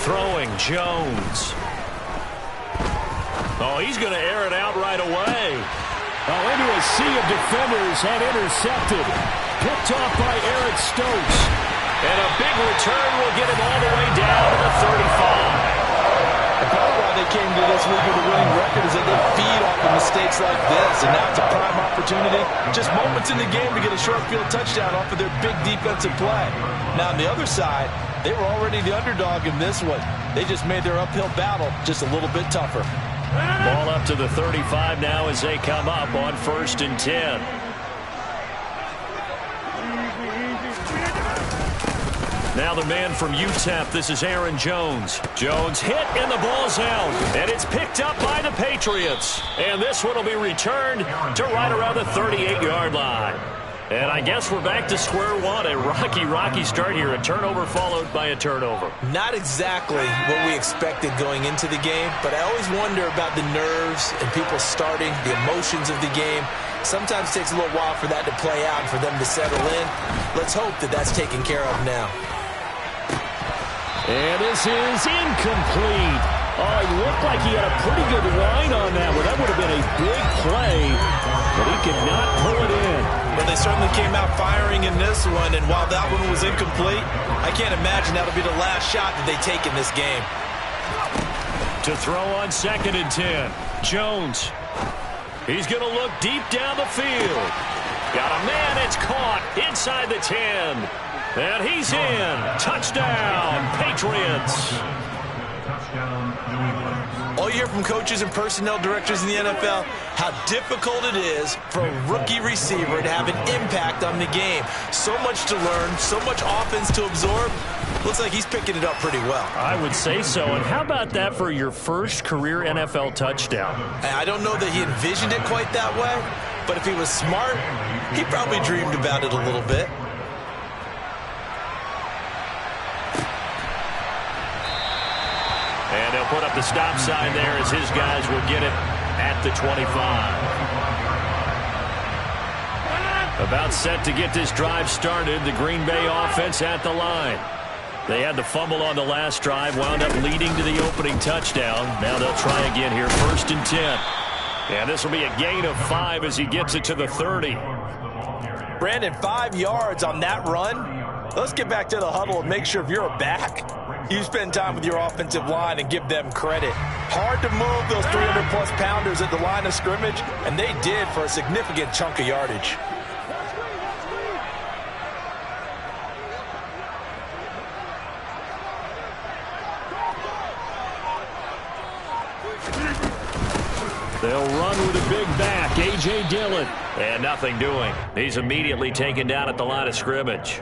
Throwing Jones. Oh, he's going to air it out right away. Oh, into a sea of defenders and intercepted. Picked off by Eric Stokes. And a big return will get him all the way down to the 35. And part of why they came to this week with a winning record is that they feed off of mistakes like this. And now it's a prime opportunity. Just moments in the game to get a short field touchdown off of their big defensive play. Now on the other side, they were already the underdog in this one. They just made their uphill battle just a little bit tougher. Ball up to the 35 now as they come up on 1st and 10. Now the man from UTEP, this is Aaron Jones. Jones hit and the ball's out. And it's picked up by the Patriots. And this one will be returned to right around the 38-yard line. And I guess we're back to square one. A rocky start here. A turnover followed by a turnover. Not exactly what we expected going into the game, but I always wonder about the nerves and people starting, the emotions of the game. Sometimes it takes a little while for that to play out and for them to settle in. Let's hope that that's taken care of now. And this is incomplete. Oh, it looked like he had a pretty good line on that one. That would have been a big play, but he could not pull it in. Well, they certainly came out firing in this one, and while that one was incomplete, I can't imagine that'll be the last shot that they take in this game. To throw on 2nd and 10, Jones. He's going to look deep down the field. Got a man, it's caught inside the 10. And he's in. Touchdown, Patriots. All you hear from coaches and personnel directors in the NFL, how difficult it is for a rookie receiver to have an impact on the game. So much to learn, so much offense to absorb. Looks like he's picking it up pretty well. I would say so. And how about that for your first career NFL touchdown? I don't know that he envisioned it quite that way, but if he was smart, he probably dreamed about it a little bit. And they'll put up the stop sign there as his guys will get it at the 25. About set to get this drive started. The Green Bay offense at the line. They had the fumble on the last drive, wound up leading to the opening touchdown. Now they'll try again here, 1st and 10. And this will be a gain of 5 as he gets it to the 30. Brandon, 5 yards on that run. Let's get back to the huddle and make sure if you're a back, you spend time with your offensive line and give them credit. Hard to move those 300-plus pounders at the line of scrimmage, and they did for a significant chunk of yardage. They'll run with a big back, A.J. Dillon. And nothing doing. He's immediately taken down at the line of scrimmage.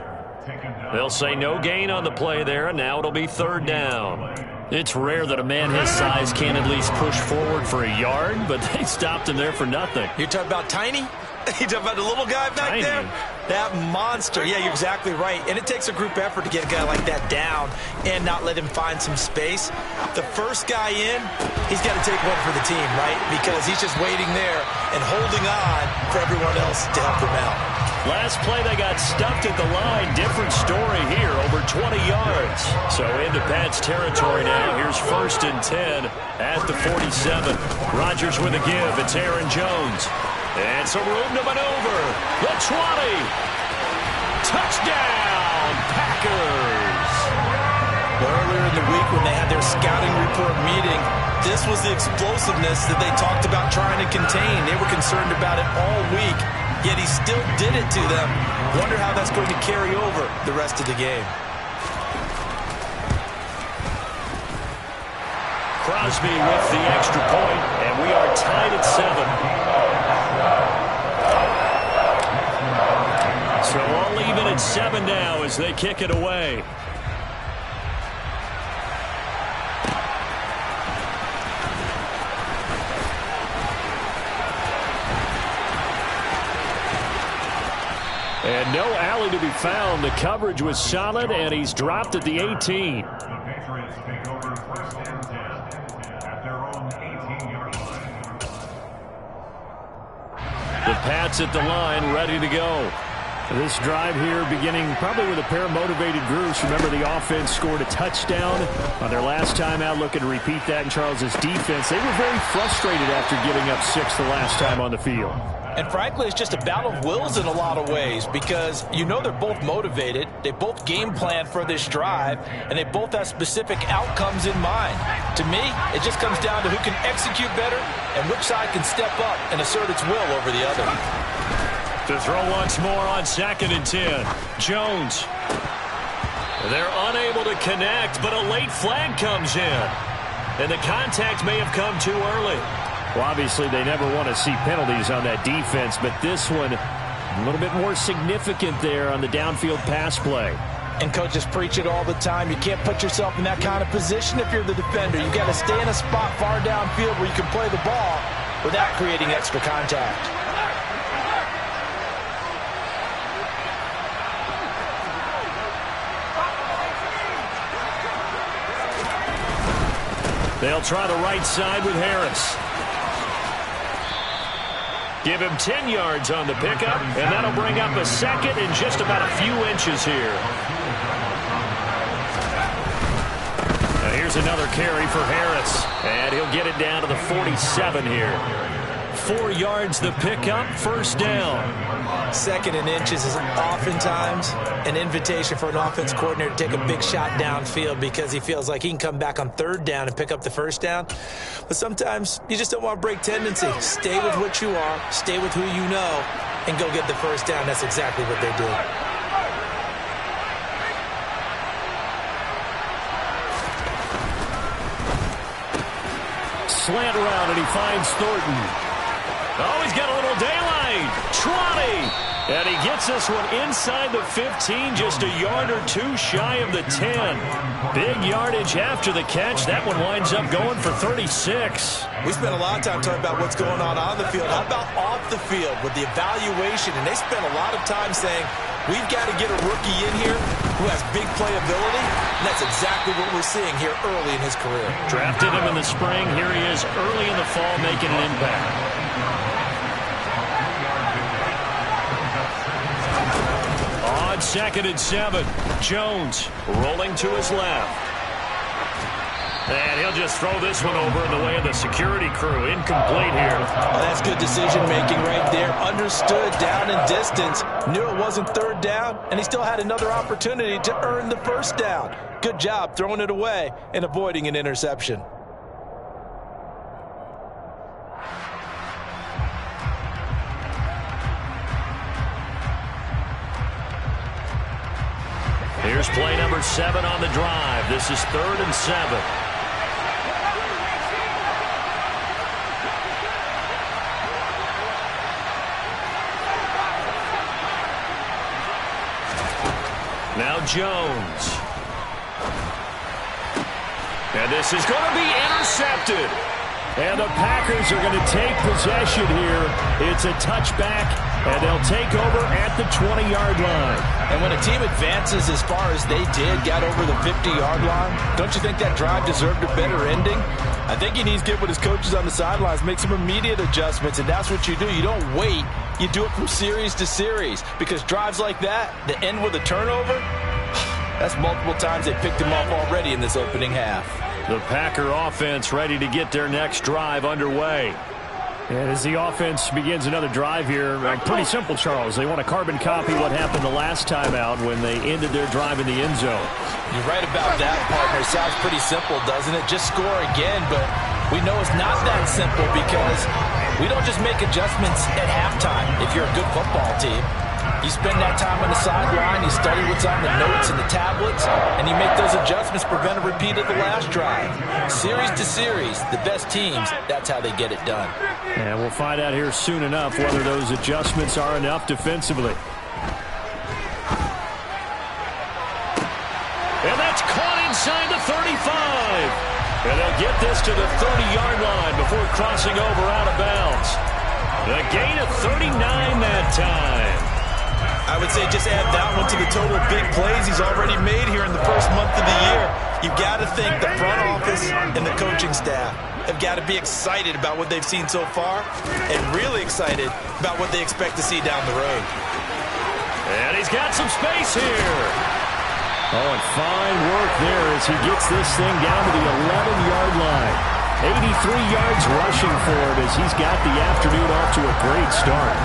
They'll say no gain on the play there, and now it'll be 3rd down. It's rare that a man his size can at least push forward for a yard, but they stopped him there for nothing. You're talking about tiny? You talking about the little guy back there? That monster. Yeah, you're exactly right. And it takes a group effort to get a guy like that down and not let him find some space. The first guy in, he's got to take one for the team, right? Because he's just waiting there and holding on for everyone else to help him out. Last play, they got stuffed at the line. Different story here, over 20 yards. So into Pat's territory now. Here's 1st and 10 at the 47. Rodgers with a give. It's Aaron Jones. And some room to maneuver. The 20. Touchdown, Packers. Earlier in the week when they had their scouting report meeting, this was the explosiveness that they talked about trying to contain. They were concerned about it all week, yet he still did it to them. Wonder how that's going to carry over the rest of the game. Crosby with the extra point, and we are tied at 7. So all even at 7 now as they kick it away. And no alley to be found. The coverage was solid, and he's dropped at the 18. The Pats at the line, ready to go. This drive here beginning probably with a pair of motivated groups. Remember, the offense scored a touchdown on their last time out, looking to repeat that in Charles's defense. They were very frustrated after giving up 6 the last time on the field. And frankly, it's just a battle of wills in a lot of ways because you know they're both motivated. They both game plan for this drive, and they both have specific outcomes in mind. To me, it just comes down to who can execute better and which side can step up and assert its will over the other. To throw once more on 2nd and 10. Jones. They're unable to connect, but a late flag comes in. And the contact may have come too early. Well, obviously, they never want to see penalties on that defense, but this one a little bit more significant there on the downfield pass play. And coaches preach it all the time. You can't put yourself in that kind of position if you're the defender. You got to stay in a spot far downfield where you can play the ball without creating extra contact. They'll try the right side with Harris. Give him 10 yards on the pickup, and that'll bring up a second and just about a few inches here. Now here's another carry for Harris, and he'll get it down to the 47 here. 4 yards the pickup, first down. 2nd and inches is oftentimes an invitation for an offense coordinator to take a big shot downfield because he feels like he can come back on 3rd down and pick up the first down. But sometimes you just don't want to break tendency. Stay with what you are, stay with who you know, and go get the first down. That's exactly what they did. Slant route, and he finds Thornton. Oh, he's got a little daylight. 20. And he gets this one inside the 15, just a yard or two shy of the 10. Big yardage after the catch. That one winds up going for 36. We spent a lot of time talking about what's going on the field. How about off the field with the evaluation? And they spent a lot of time saying, we've got to get a rookie in here who has big playability. And that's exactly what we're seeing here early in his career. Drafted him in the spring. Here he is early in the fall making an impact. On 2nd and 7, Jones rolling to his left. And he'll just throw this one over in the way of the security crew. Incomplete here. Oh, that's good decision-making right there. Understood down and distance. Knew it wasn't 3rd down, and he still had another opportunity to earn the first down. Good job throwing it away and avoiding an interception. Here's play number 7 on the drive. This is 3rd and 7. Now Jones. And this is going to be intercepted. And the Packers are going to take possession here. It's a touchback, and they'll take over at the 20-yard line. And when a team advances as far as they did, got over the 50-yard line, don't you think that drive deserved a better ending? I think he needs to get with his coaches on the sidelines, make some immediate adjustments, and that's what you do. You don't wait. You do it from series to series, because drives like that end with a turnover, that's multiple times they picked him off already in this opening half. The Packer offense ready to get their next drive underway. And as the offense begins another drive here, pretty simple, Charles. They want to carbon copy what happened the last time out when they ended their drive in the end zone. You're right about that, partner. Sounds pretty simple, doesn't it? Just score again, but we know it's not that simple because we don't just make adjustments at halftime if you're a good football team. You spend that time on the sideline, you study what's on the notes and the tablets, and you make those adjustments to prevent a repeat of the last drive. Series to series, the best teams, that's how they get it done. And we'll find out here soon enough whether those adjustments are enough defensively. And that's caught inside the 35. And they'll get this to the 30-yard line before crossing over out of bounds. The gain of 39 that time. I would say just add that one to the total big plays he's already made here in the first month of the year. You've got to think the front office and the coaching staff have got to be excited about what they've seen so far and really excited about what they expect to see down the road. And he's got some space here. Oh, and fine work there as he gets this thing down to the 11-yard line. 83 yards rushing for him as he's got the afternoon off to a great start.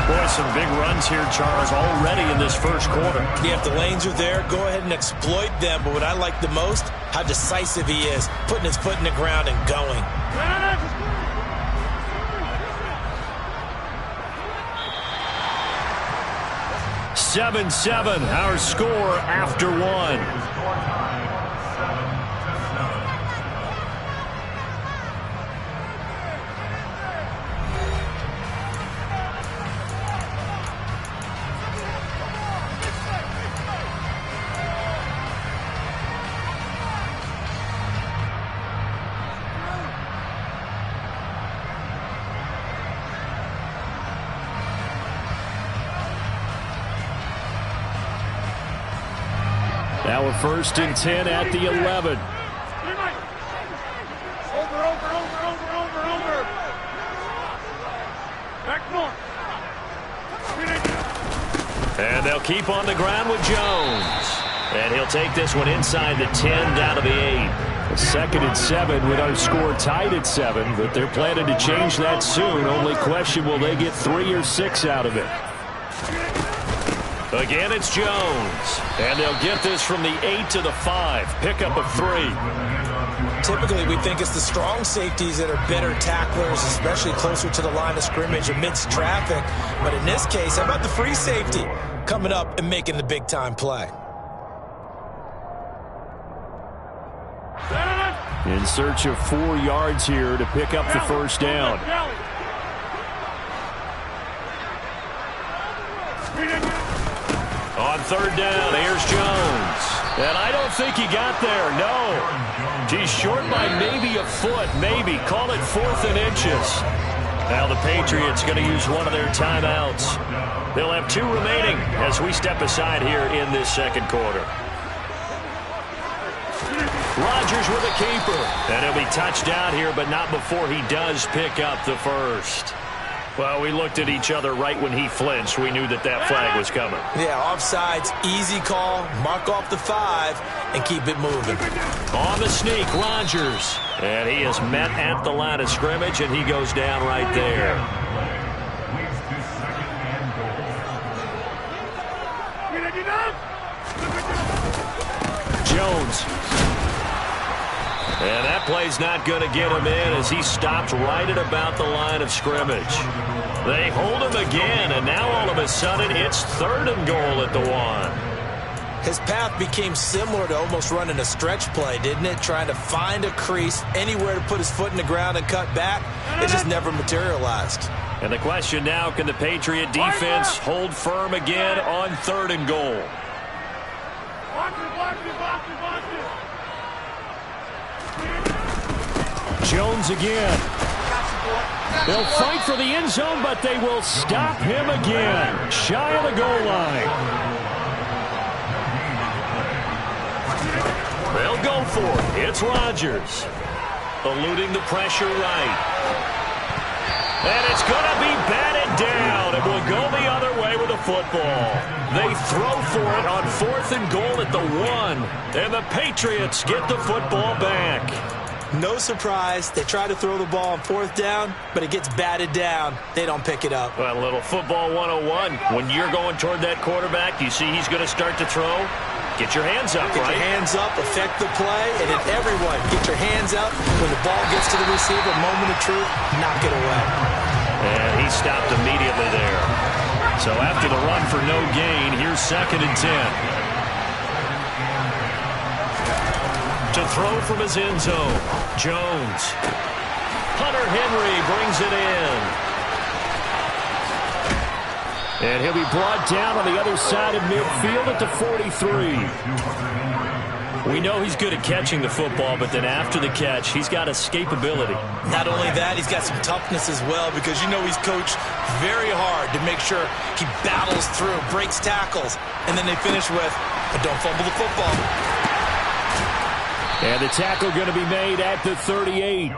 Boy, some big runs here, Charles, already in this first quarter. Yeah, if the lanes are there, go ahead and exploit them. But what I like the most, how decisive he is, putting his foot in the ground and going. 7-7, our score after one. Now a 1st and 10 at the 11. And they'll keep on the ground with Jones. And he'll take this one inside the 10 down to the 8. A 2nd and 7 with our score tied at 7, but they're planning to change that soon. Only question, will they get 3 or 6 out of it? Again, it's Jones. And they'll get this from the 8 to the 5. Pickup of 3. Typically, we think it's the strong safeties that are better tacklers, especially closer to the line of scrimmage amidst traffic. But in this case, how about the free safety coming up and making the big-time play? In search of 4 yards here to pick up the first down. On 3rd down, here's Jones. And I don't think he got there, no. He's short by maybe a foot, maybe. Call it 4th and inches. Now the Patriots going to use one of their timeouts. They'll have 2 remaining as we step aside here in this second quarter. Rodgers with a keeper. And he'll be touched down here, but not before he does pick up the first. Well, we looked at each other right when he flinched. We knew that that flag was coming. Yeah, offsides, easy call, mark off the 5, and keep it moving. On the sneak, Rodgers. And he is met at the line of scrimmage, and he goes down right there. Jones. And that play's not going to get him in as he stopped right at about the line of scrimmage. They hold him again, and now all of a sudden it's 3rd and goal at the 1. His path became similar to almost running a stretch play, didn't it? Trying to find a crease, anywhere to put his foot in the ground and cut back. It just never materialized. And the question now, can the Patriot defense hold firm again on 3rd and goal? Jones again. They'll fight for the end zone, but they will stop him again. Shy of the goal line. They'll go for it. It's Rodgers. Eluding the pressure right. And it's going to be batted down. It will go the other way with the football. They throw for it on 4th and goal at the 1. And the Patriots get the football back. No surprise, they try to throw the ball on 4th down, but it gets batted down. They don't pick it up. Well, a little football 101. When you're going toward that quarterback, you see he's going to start to throw. Get your hands up, right? Get your hands up, affect the play, and then everyone, get your hands up. When the ball gets to the receiver, moment of truth, knock it away. And he stopped immediately there. So after the run for no gain, here's 2nd and 10. To throw from his end zone, Jones. Hunter Henry brings it in. And he'll be brought down on the other side of midfield at the 43. We know he's good at catching the football, but then after the catch, he's got escapability. Not only that, he's got some toughness as well, because you know he's coached very hard to make sure he battles through, breaks tackles, and then they finish with, but don't fumble the football. And the tackle going to be made at the 38.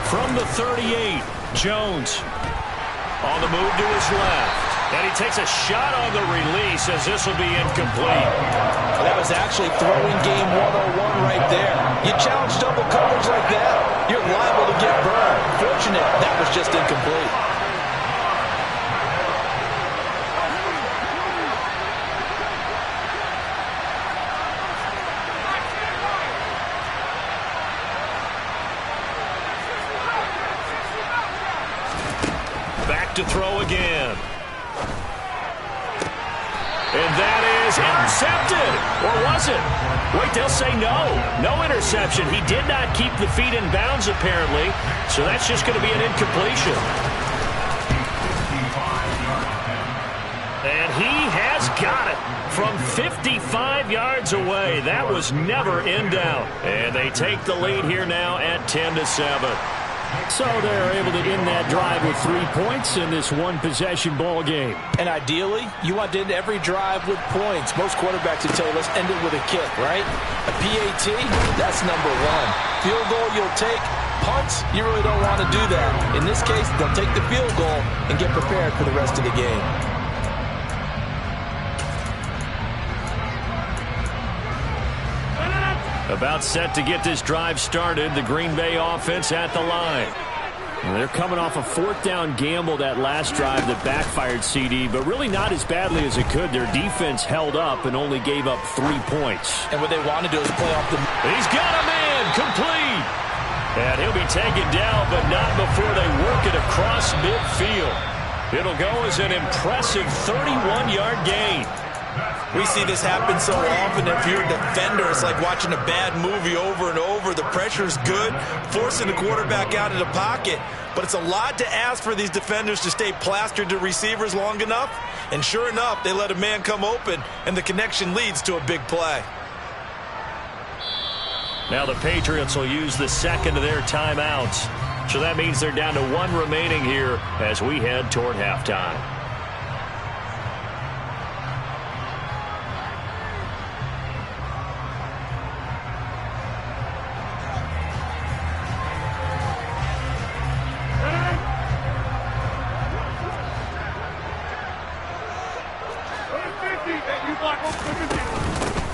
From the 38, Jones on the move to his left. And he takes a shot on the release as this will be incomplete. Well, that was actually throwing game 101 right there. You challenge double coverage like that, you're liable to get burned. Fortunate that was just incomplete. Back to throw again. And that is intercepted. Or was it? Wait, they'll say no. No interception. He did not keep the feet in bounds, apparently. So that's just going to be an incompletion. And he has got it from 55 yards away. That was never in doubt. And they take the lead here now at 10-7. So they're able to end that drive with 3 points in this one-possession ball game. And ideally, you want to end every drive with points. Most quarterbacks would tell you, let's end it with a kick, right? A PAT, that's number one. Field goal you'll take. Punts, you really don't want to do that. In this case, they'll take the field goal and get prepared for the rest of the game. About set to get this drive started. The Green Bay offense at the line. They're coming off a fourth down gamble that last drive that backfired, CD, but really not as badly as it could. Their defense held up and only gave up 3 points. And what they want to do is play off the... He's got a man complete. And he'll be taken down, but not before they work it across midfield. It'll go as an impressive 31-yard gain. We see this happen so often. If you're a defender, it's like watching a bad movie over and over. The pressure's good, forcing the quarterback out of the pocket. But it's a lot to ask for these defenders to stay plastered to receivers long enough. And sure enough, they let a man come open, and the connection leads to a big play. Now the Patriots will use the second of their timeouts. So that means they're down to 1 remaining here as we head toward halftime.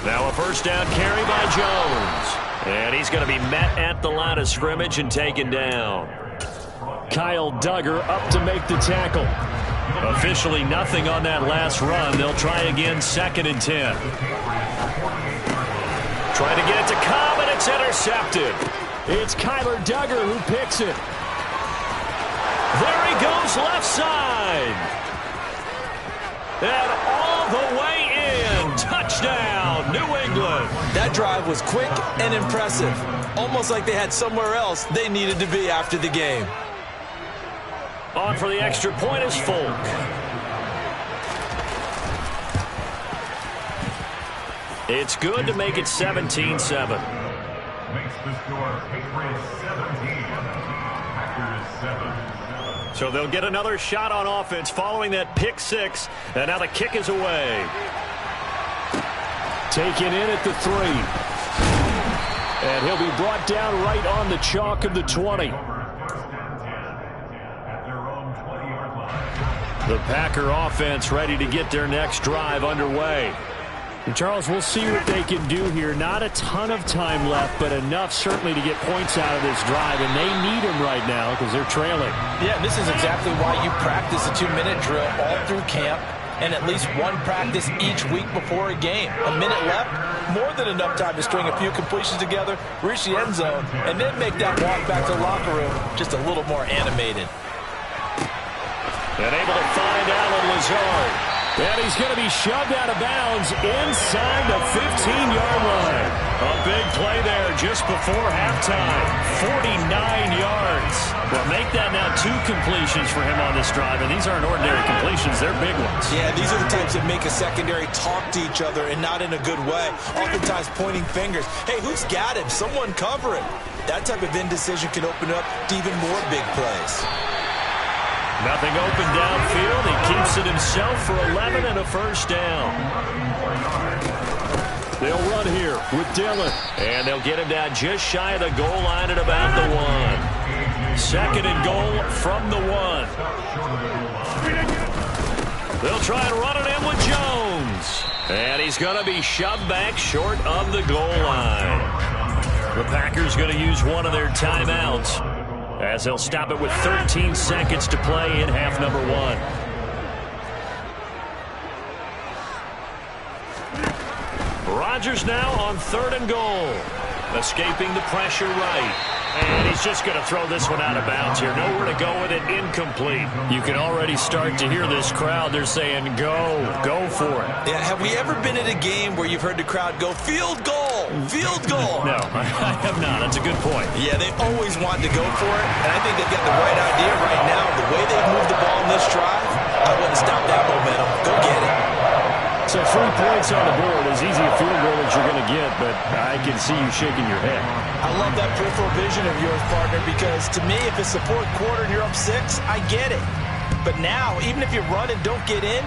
Now a first down carry by Jones. And he's going to be met at the line of scrimmage and taken down. Kyle Duggar up to make the tackle. Officially nothing on that last run. They'll try again, 2nd and 10. Trying to get it to Cobb, and it's intercepted. It's Kyler Duggar who picks it. There he goes, left side. And all the way in. Touchdown, New England. That drive was quick and impressive. Almost like they had somewhere else they needed to be after the game. On for the extra point is Folk. It's good to make it 17-7. Makes the score Patriots 17, Packers 7. So they'll get another shot on offense following that pick 6. And now the kick is away. Taken in at the 3. And he'll be brought down right on the chalk of the 20. The Packer offense ready to get their next drive underway. And Charles, we'll see what they can do here. Not a ton of time left, but enough certainly to get points out of this drive. And they need them right now because they're trailing. Yeah, this is exactly why you practice a 2-minute drill all through camp and at least one practice each week before a game. A minute left, more than enough time to string a few completions together, reach the end zone, and then make that walk back to the locker room just a little more animated. And able to find Alan Lazard. And he's going to be shoved out of bounds inside the 15-yard line. A big play there just before halftime. 49 yards. Well, make that now 2 completions for him on this drive, and these aren't ordinary completions. They're big ones. Yeah, these are the types that make a secondary talk to each other and not in a good way. Oftentimes pointing fingers. Hey, who's got him? Someone cover it. That type of indecision can open up to even more big plays. Nothing open downfield. He keeps it himself for 11 and a first down. They'll run here with Dillon. And they'll get him down just shy of the goal line at about the 1. Second and goal from the 1. They'll try and run it in with Jones. And he's going to be shoved back short of the goal line. The Packers going to use one of their timeouts as they'll stop it with 13 seconds to play in half number 1. Rodgers now on 3rd and goal. Escaping the pressure right. And he's just going to throw this one out of bounds here. Nowhere to go with it. Incomplete. You can already start to hear this crowd. They're saying, go for it. Yeah, have we ever been at a game where you've heard the crowd go, field goal, field goal? No, I have not. That's a good point. Yeah, they always wanted to go for it, and I think they've got the right idea right now. The way they've moved the ball in this drive, I wouldn't stop that momentum. Go get it. So 3 points on the board, as easy a field goal as you're going to get, but I can see you shaking your head. I love that peripheral vision of yours, partner, because to me, if it's the 4th quarter and you're up 6, I get it. But now, even if you run and don't get in,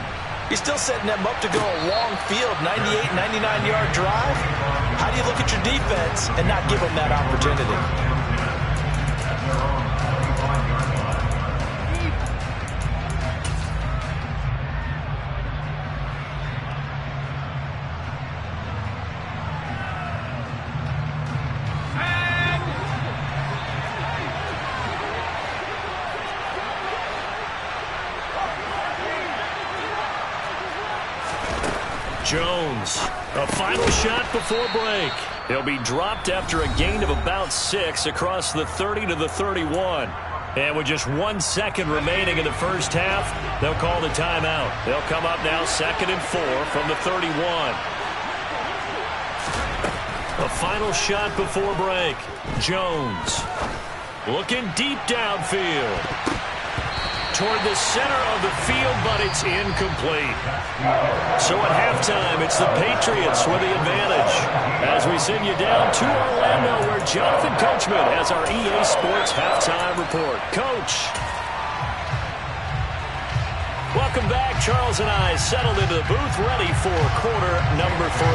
you're still setting them up to go a long field, 98, 99-yard drive. How do you look at your defense and not give them that opportunity? Jones, a final shot before break. He'll be dropped after a gain of about 6 across the 30 to the 31. And with just 1 second remaining in the first half, they'll call the timeout. They'll come up now 2nd and 4 from the 31. A final shot before break. Jones looking deep downfield. Toward the center of the field, but it's incomplete. So at halftime, it's the Patriots with the advantage. As we send you down to Orlando, where Jonathan Coachman has our EA Sports halftime report. Coach. Welcome back. Charles and I settled into the booth, ready for quarter number 3.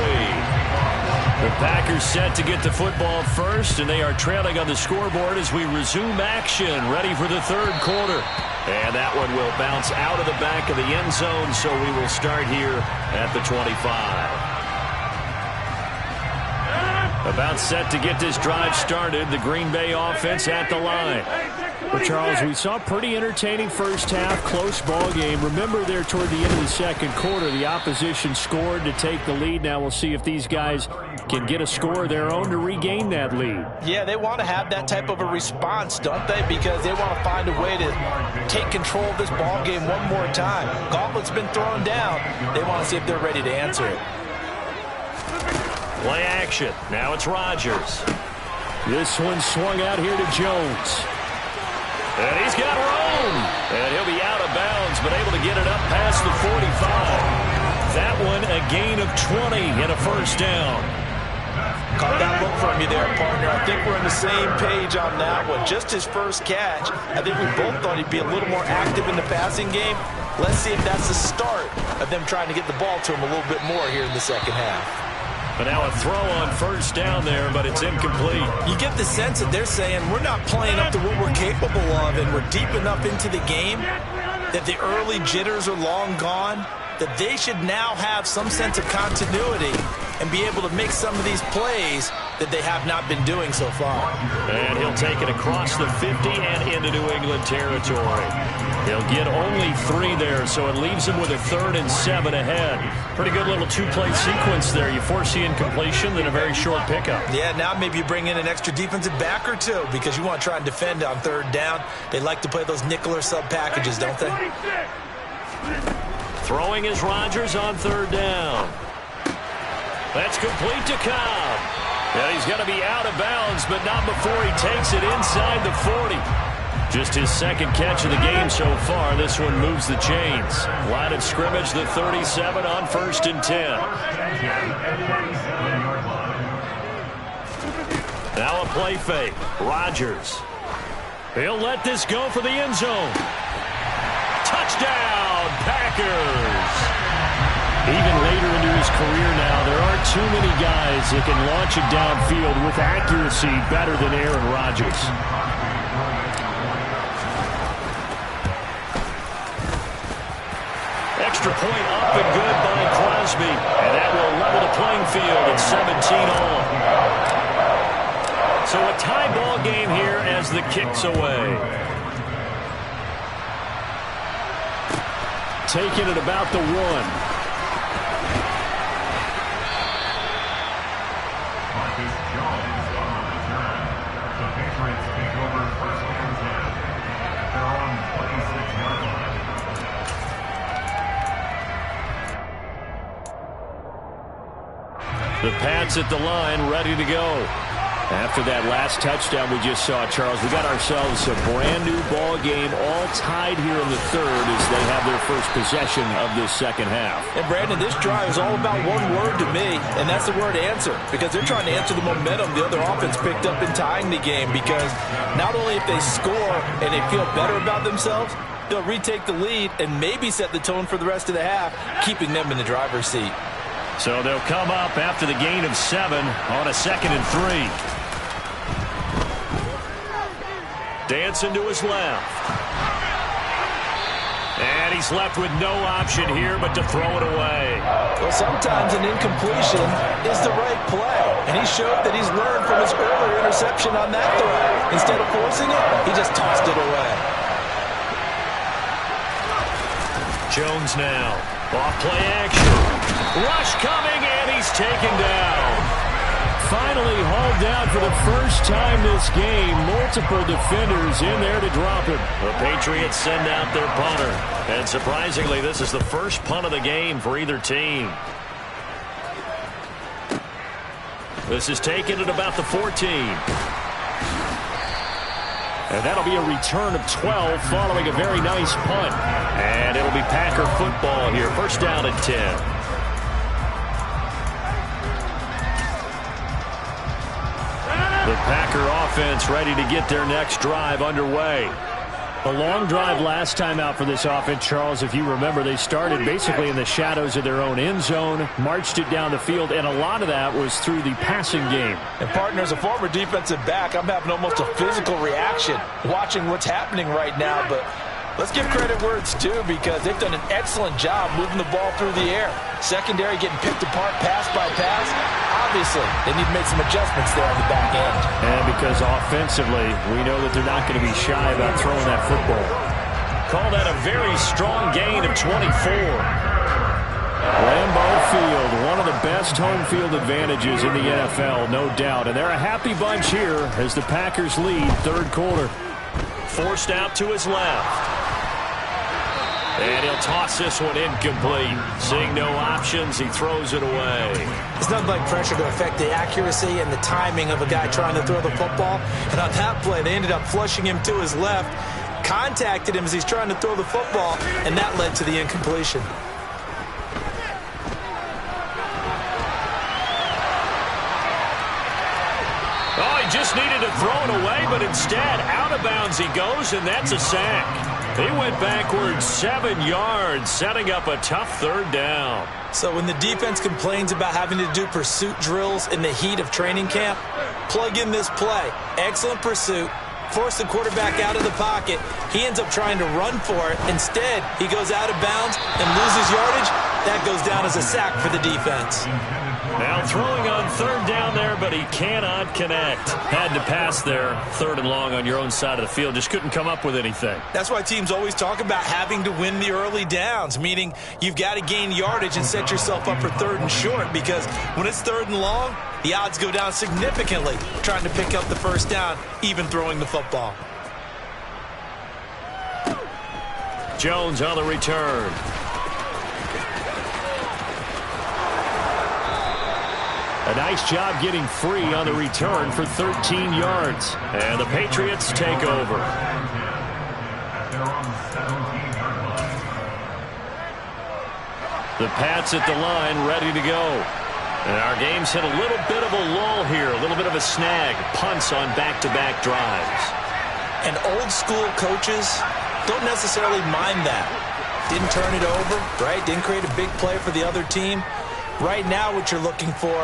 The Packers set to get the football first, and they are trailing on the scoreboard as we resume action, ready for the 3rd quarter. And that one will bounce out of the back of the end zone, so we will start here at the 25. About set to get this drive started, the Green Bay offense at the line. Well, Charles, we saw pretty entertaining first half, close ball game. Remember there toward the end of the 2nd quarter, the opposition scored to take the lead. Now we'll see if these guys can get a score of their own to regain that lead. Yeah, they want to have that type of a response, don't they? Because they want to find a way to take control of this ball game one more time. Gauntlet's been thrown down. They want to see if they're ready to answer it. Play action. Now it's Rodgers. This one swung out here to Jones. And he's got room. And he'll be out of bounds, but able to get it up past the 45. That one a gain of 20 and a first down. Caught that look from you there, partner. I think we're on the same page on that one. Just his first catch. I think we both thought he'd be a little more active in the passing game. Let's see if that's the start of them trying to get the ball to him a little bit more here in the second half. But now a throw on first down there, but it's incomplete. You get the sense that they're saying we're not playing up to what we're capable of, and we're deep enough into the game that the early jitters are long gone, that they should now have some sense of continuity and be able to make some of these plays that they have not been doing so far. And he'll take it across the 50 and into New England territory. He'll get only 3 there, so it leaves him with a 3rd and 7 ahead. Pretty good little 2-play sequence there. You force the incompletion, then a very short pickup. Yeah, now maybe you bring in an extra defensive back or 2 because you want to try and defend on 3rd down. They like to play those nickel or sub packages, don't they? Throwing is Rodgers on 3rd down. That's complete to Cobb. And he's going to be out of bounds, but not before he takes it inside the 40. Just his 2nd catch of the game so far. This one moves the chains. Line of scrimmage, the 37 on 1st and 10. Now a play fake. Rodgers. He'll let this go for the end zone. Touchdown, Packers. Even later into his career now, there aren't too many guys that can launch it downfield with accuracy better than Aaron Rodgers. extra point up and good by Crosby. And that will level the playing field at 17 all. So a tie ball game here as the kick's away. Taking it about the 1. The Pats at the line, ready to go. After that last touchdown we just saw, Charles, we got ourselves a brand-new ball game, all tied here in the third as they have their first possession of this second half. And, Brandon, this drive is all about one word to me, and that's the word answer, because they're trying to answer the momentum the other offense picked up in tying the game, because not only if they score and they feel better about themselves, they'll retake the lead and maybe set the tone for the rest of the half, keeping them in the driver's seat. So they'll come up after the gain of 7 on a 2nd and 3. Dancing to his left. And he's left with no option here but to throw it away. Well, sometimes an incompletion is the right play. And he showed that he's learned from his earlier interception on that throw. Instead of forcing it, he just tossed it away. Jones now. Off play action. Rush coming, and he's taken down. Finally hauled down for the first time this game. Multiple defenders in there to drop him. The Patriots send out their punter. And surprisingly, this is the first punt of the game for either team. This is taken at about the 14. And that'll be a return of 12 following a very nice punt. And it'll be Packer football here. First down at 10. The Packer offense ready to get their next drive underway. A long drive last time out for this offense, Charles. If you remember, they started basically in the shadows of their own end zone, marched it down the field, and a lot of that was through the passing game. And, partner, as a former defensive back, I'm having almost a physical reaction watching what's happening right now. But let's give credit where it's due, because they've done an excellent job moving the ball through the air. Secondary getting picked apart pass by pass. Obviously, they need to make some adjustments there on the back end. And because offensively, we know that they're not going to be shy about throwing that football. Call that a very strong gain of 24. Lambeau Field, one of the best home field advantages in the NFL, no doubt. And they're a happy bunch here as the Packers lead third quarter. Forced out to his left. And he'll toss this one incomplete. Seeing no options, he throws it away. It's nothing like pressure to affect the accuracy and the timing of a guy trying to throw the football. And on that play, they ended up flushing him to his left, contacted him as he's trying to throw the football, and that led to the incompletion. Oh, he just needed to throw it away, but instead, out of bounds he goes, and that's a sack. He went backwards 7 yards, setting up a tough third down. So when the defense complains about having to do pursuit drills in the heat of training camp, plug in this play. Excellent pursuit. Force the quarterback out of the pocket. He ends up trying to run for it. Instead, he goes out of bounds and loses yardage. That goes down as a sack for the defense. Now throwing on third down there, but he cannot connect. Had to pass there. Third and long on your own side of the field. Just couldn't come up with anything. That's why teams always talk about having to win the early downs, meaning you've got to gain yardage and set yourself up for third and short, because when it's third and long, the odds go down significantly trying to pick up the first down, even throwing the football. Jones on the return. A nice job getting free on the return for 13 yards. And the Patriots take over. The Pats at the line, ready to go. And our game's hit a little bit of a lull here, a little bit of a snag. Punts on back-to-back drives. And old-school coaches don't necessarily mind that. Didn't turn it over, right? Didn't create a big play for the other team. Right now what you're looking for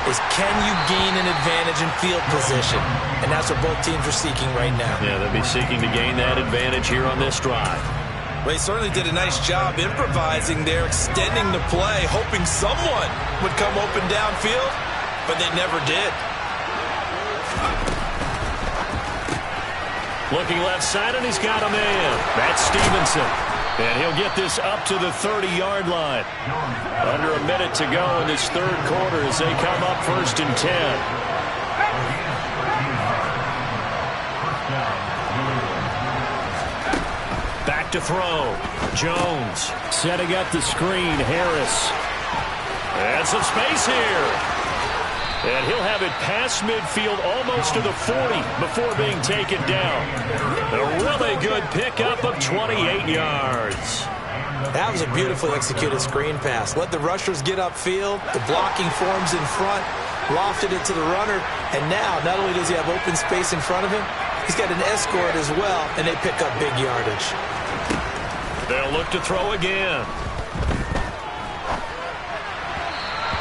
is, can you gain an advantage in field position? And that's what both teams are seeking right now. Yeah, they'll be seeking to gain that advantage here on this drive. Well, he certainly did a nice job improvising there, extending the play, hoping someone would come open downfield, but they never did. Looking left side, and he's got a man. That's Stevenson. And he'll get this up to the 30-yard line. Under a minute to go in this third quarter as they come up 1st and 10. Back to throw. Jones setting up the screen. Harris. And some space here. And he'll have it past midfield almost to the 40 before being taken down. A really good pickup of 28 yards. That was a beautifully executed screen pass. Let the rushers get upfield. The blocking forms in front. Lofted it to the runner. And now, not only does he have open space in front of him, he's got an escort as well, and they pick up big yardage. They'll look to throw again.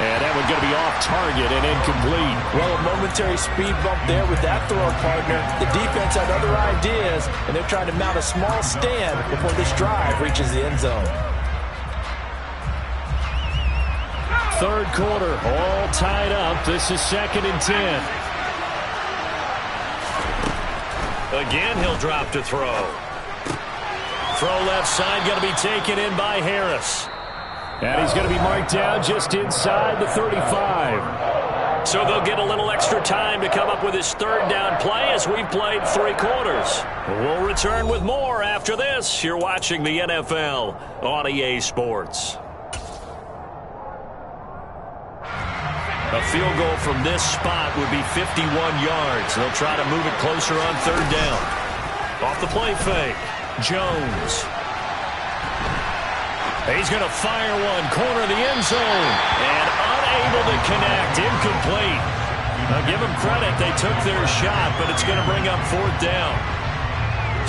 And that one's going to be off target and incomplete. Well, a momentary speed bump there with that throw partner. The defense had other ideas, and they're trying to mount a small stand before this drive reaches the end zone. Third quarter, all tied up. This is 2nd and 10. Again, he'll drop to throw. Throw left side, going to be taken in by Harris. And he's going to be marked down just inside the 35. So they'll get a little extra time to come up with his third down play as we've played 3 quarters. We'll return with more after this. You're watching the NFL on EA Sports. A field goal from this spot would be 51 yards. They'll try to move it closer on 3rd down. Off the play fake. Jones. He's going to fire one, corner of the end zone, and unable to connect, incomplete. Now give them credit, they took their shot, but it's going to bring up 4th down.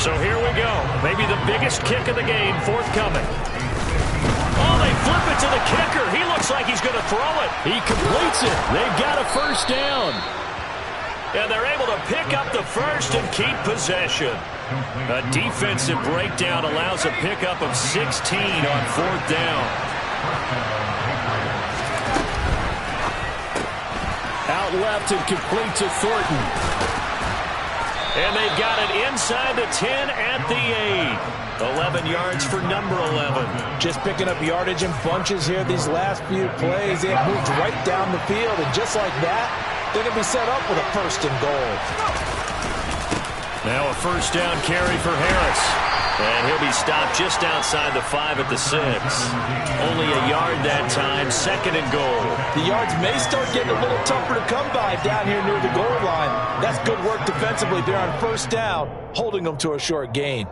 So here we go, maybe the biggest kick of the game forthcoming. Oh, they flip it to the kicker. He looks like he's going to throw it. He completes it. They've got a 1st down. And they're able to pick up the 1st and keep possession. A defensive breakdown allows a pickup of 16 on 4th down. Out left and complete to Thornton. And they've got it inside the 10 at the 8. 11 yards for number 11. Just picking up yardage in bunches here these last few plays. They have moved right down the field, and just like that, they're going to be set up with a 1st and goal. Now a 1st down carry for Harris. And he'll be stopped just outside the 5 at the 6. Only a yard that time, 2nd and goal. The yards may start getting a little tougher to come by down here near the goal line. That's good work defensively there on 1st down, holding them to a short gain.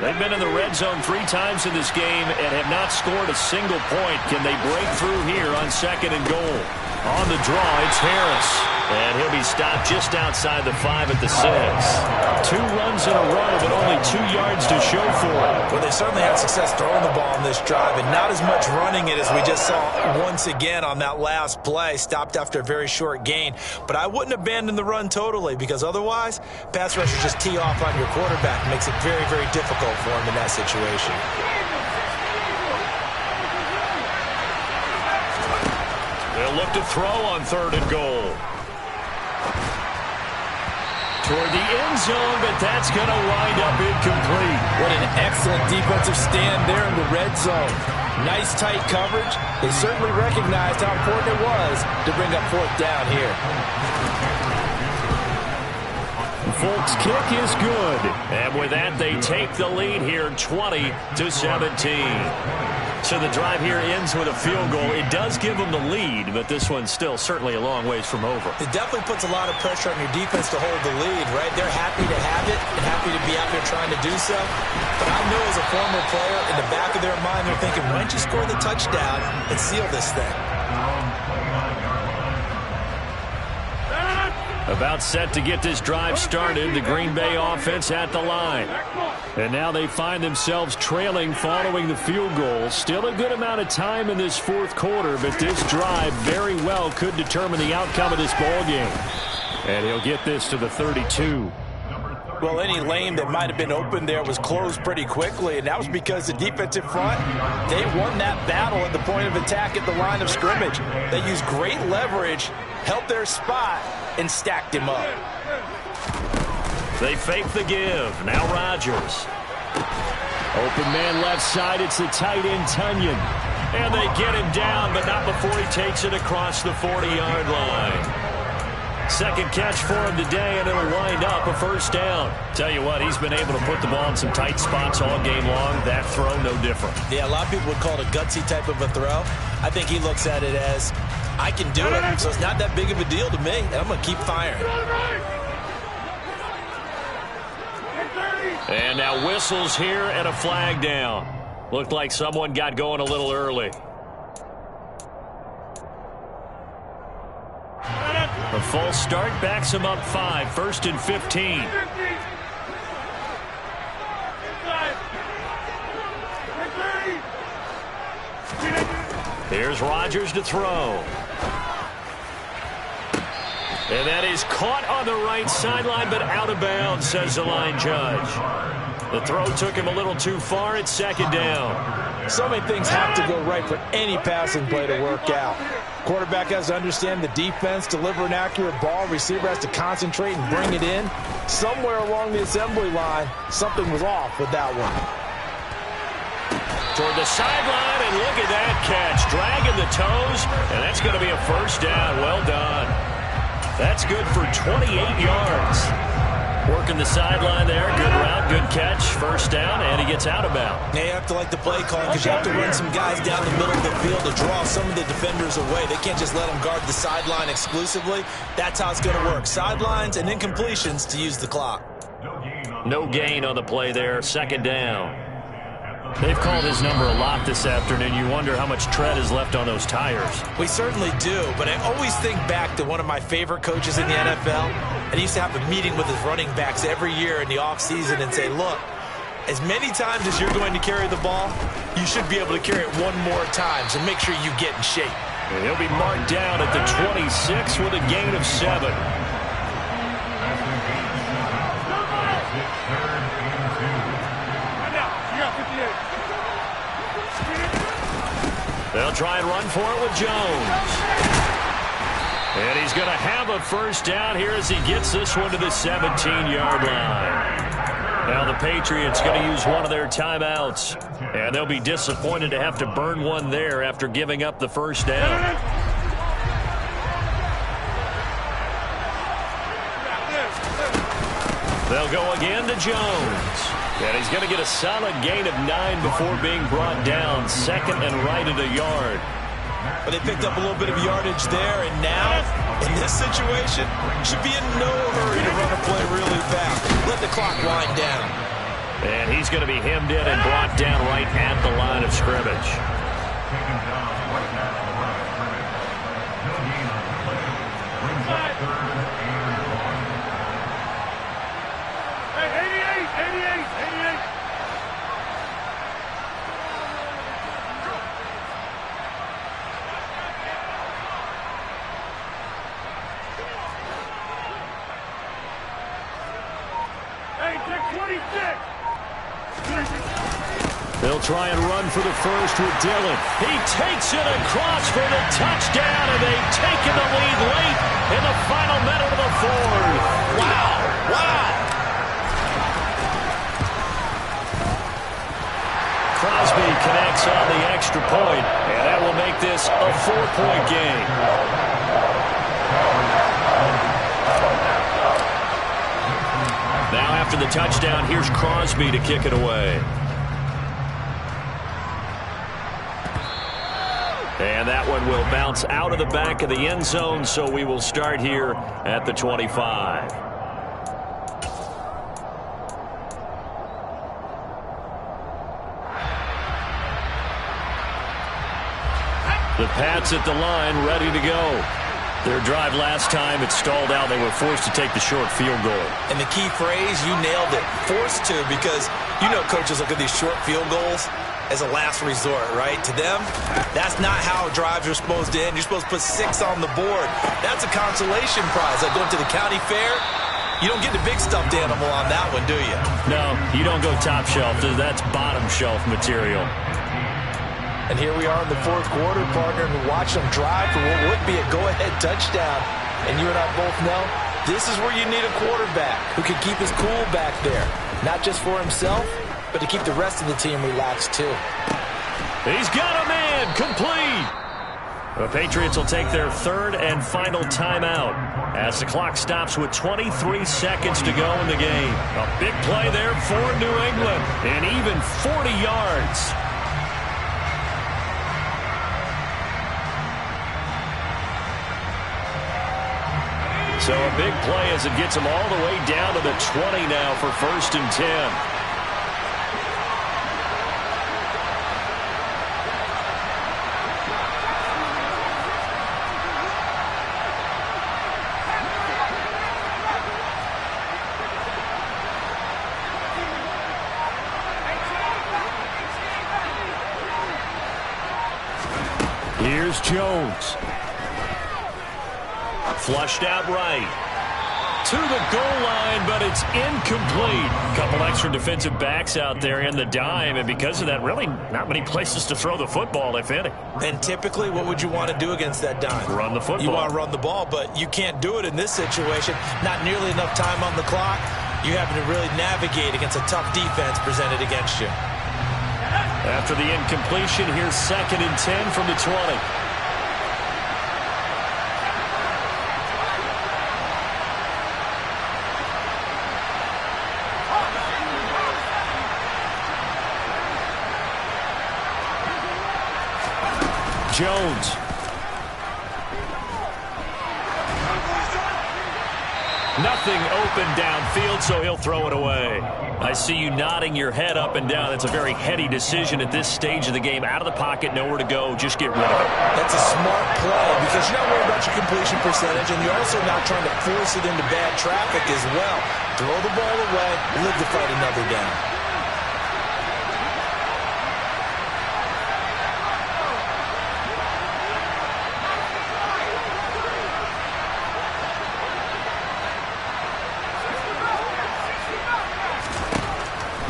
They've been in the red zone 3 times in this game and have not scored a single point. Can they break through here on 2nd and goal? On the draw, it's Harris. And he'll be stopped just outside the 5 at the 6. 2 runs in a row, but only 2 yards to show for it. Well, they certainly had success throwing the ball on this drive, and not as much running it as we just saw once again on that last play. Stopped after a very short gain. But I wouldn't abandon the run totally, because otherwise, pass rushers just tee off on your quarterback. It makes it very, very difficult for him in that situation. They'll look to throw on 3rd and goal. Toward the end zone, but that's going to wind up incomplete. What an excellent defensive stand there in the red zone. Nice tight coverage. They certainly recognized how important it was to bring up 4th down here. Folks, kick is good. And with that, they take the lead here, 20-17. So the drive here ends with a field goal. It does give them the lead, but this one's still certainly a long ways from over. It definitely puts a lot of pressure on your defense to hold the lead, right? They're happy to have it and happy to be out there trying to do so. But I know as a former player, in the back of their mind, they're thinking, why don't you score the touchdown and seal this thing? About set to get this drive started. The Green Bay offense at the line. And now they find themselves trailing following the field goal. Still a good amount of time in this fourth quarter, but this drive very well could determine the outcome of this ball game. And he'll get this to the 32. Well, any lane that might have been open there was closed pretty quickly, and that was because the defensive front, they won that battle at the point of attack at the line of scrimmage. They used great leverage, held their spot, and stacked him up. They fake the give. Now Rodgers. Open man left side. It's the tight end, Tunyon. And they get him down, but not before he takes it across the 40-yard line. Second catch for him today, and it'll wind up a first down. Tell you what, he's been able to put the ball in some tight spots all game long. That throw, no different. Yeah, a lot of people would call it a gutsy type of a throw. I think he looks at it as, I can do it, so it's not that big of a deal to me. I'm going to keep firing. And now whistles here and a flag down. Looked like someone got going a little early. A false start backs him up 5. First and 15. Here's Rodgers to throw. And that is caught on the right sideline, but out of bounds, says the line judge. The throw took him a little too far. It's second down. So many things have to go right for any passing play to work out. Quarterback has to understand the defense, deliver an accurate ball. Receiver has to concentrate and bring it in. Somewhere along the assembly line, something was off with that one. Toward the sideline, and look at that catch. Dragging the toes, and that's going to be a first down. Well done. That's good for 28 yards. Working the sideline there. Good route, good catch. First down, and he gets out of bounds. Now you have to like the play call because you have to run some guys down the middle of the field to draw some of the defenders away. They can't just let them guard the sideline exclusively. That's how it's going to work. Sidelines and incompletions to use the clock. No gain on the play there. Second down. They've called his number a lot this afternoon. You wonder how much tread is left on those tires. We certainly do, but I always think back to one of my favorite coaches in the NFL, and he used to have a meeting with his running backs every year in the offseason and say, look, as many times as you're going to carry the ball, you should be able to carry it one more time, so make sure you get in shape. And he'll be marked down at the 26 with a gain of 7. They'll try and run for it with Jones. And he's going to have a first down here as he gets this one to the 17-yard line. Now the Patriots going to use one of their timeouts. And they'll be disappointed to have to burn one there after giving up the first down. They'll go again to Jones. And he's going to get a solid gain of 9 before being brought down. Second and right at a yard. But they picked up a little bit of yardage there, and now, in this situation, should be in no hurry to run a play really fast. Let the clock wind down. And he's going to be hemmed in and brought down right at the line of scrimmage. They'll try and run for the first with Dillon. He takes it across for the touchdown, and they've taken the lead late in the final minute of the fourth. Wow! Wow! Crosby connects on the extra point, and that will make this a 4-point game. Now after the touchdown, here's Crosby to kick it away. And that one will bounce out of the back of the end zone, so we will start here at the 25. The Pats at the line, ready to go. Their drive last time, it stalled out. They were forced to take the short field goal. And the key phrase, you nailed it, forced to, because you know coaches look at these short field goals as a last resort, right? To them, that's not how drives are supposed to end. You're supposed to put 6 on the board. That's a consolation prize. Like going to the county fair, you don't get the big stuffed animal on that one, do you? No, you don't go top shelf. That's bottom shelf material. And here we are in the fourth quarter, partner, and watch them drive for what would be a go-ahead touchdown. And you and I both know this is where you need a quarterback who can keep his cool back there. Not just for himself, but to keep the rest of the team relaxed too. He's got a man, complete. The Patriots will take their third and final timeout as the clock stops with 23 seconds to go in the game. A big play there for New England, and even 40 yards. So a big play as it gets them all the way down to the 20 now for 1st and 10. Here's Jones. Flushed out right. To the goal line, but it's incomplete. Couple extra defensive backs out there in the dime, and because of that, really not many places to throw the football, if any. And typically, what would you want to do against that dime? Run the football. You want to run the ball, but you can't do it in this situation. Not nearly enough time on the clock. You having to really navigate against a tough defense presented against you. After the incompletion, here's 2nd and 10 from the 20. Jones. Nothing open downfield, so he'll throw it away. I see you nodding your head up and down. That's a very heady decision at this stage of the game. Out of the pocket, nowhere to go. Just get rid of it. That's a smart play because you're not worried about your completion percentage, and you're also not trying to force it into bad traffic as well. Throw the ball away, live to fight another down.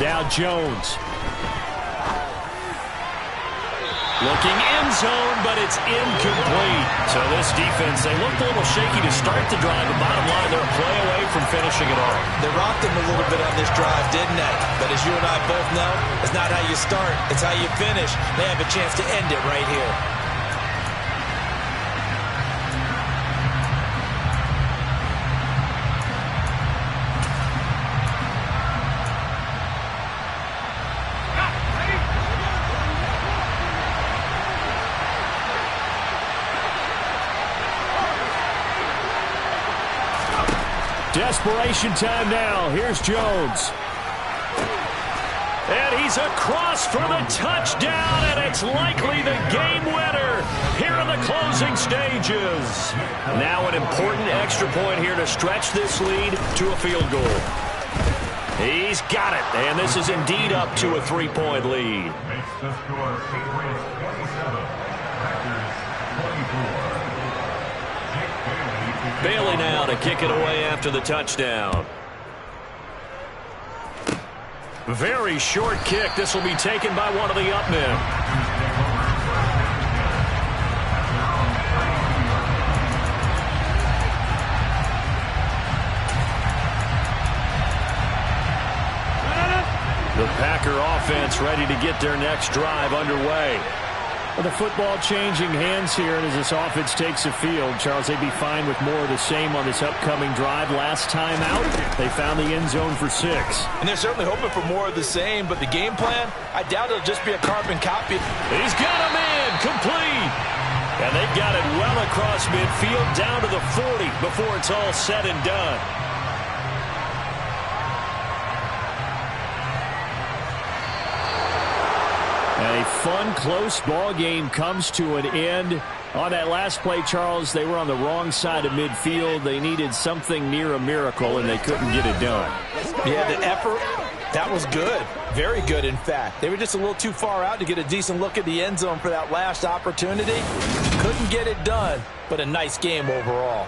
Now Jones. Looking end zone, but it's incomplete. So this defense, they looked a little shaky to start the drive, but bottom line, they're a play away from finishing it off. They rocked him a little bit on this drive, didn't they? But as you and I both know, it's not how you start, it's how you finish. They have a chance to end it right here. Desperation time now. Here's Jones. And he's across for the touchdown, and it's likely the game winner here in the closing stages. Now an important extra point here to stretch this lead to a field goal. He's got it, and this is indeed up to a 3-point lead. Makes the score Patriots 27, Packers 24. Bailey now to kick it away after the touchdown. Very short kick. This will be taken by one of the up men. The Packer offense ready to get their next drive underway. Well, the football changing hands here, and as this offense takes the field, Charles, they'd be fine with more of the same on this upcoming drive. Last time out, they found the end zone for 6. And they're certainly hoping for more of the same, but the game plan, I doubt it'll just be a carbon copy. He's got a man, complete. And they've got it well across midfield, down to the 40 before it's all said and done. A fun, close ball game comes to an end. On that last play, Charles, they were on the wrong side of midfield. They needed something near a miracle, and they couldn't get it done. Yeah, the effort, that was good. Very good, in fact. They were just a little too far out to get a decent look at the end zone for that last opportunity. Couldn't get it done, but a nice game overall.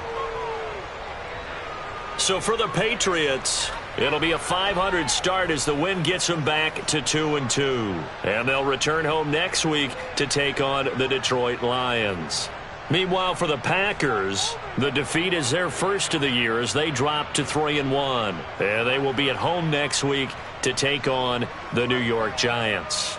So for the Patriots, it'll be a .500 start as the win gets them back to 2-2. And they'll return home next week to take on the Detroit Lions. Meanwhile, for the Packers, the defeat is their first of the year as they drop to 3-1. And they will be at home next week to take on the New York Giants.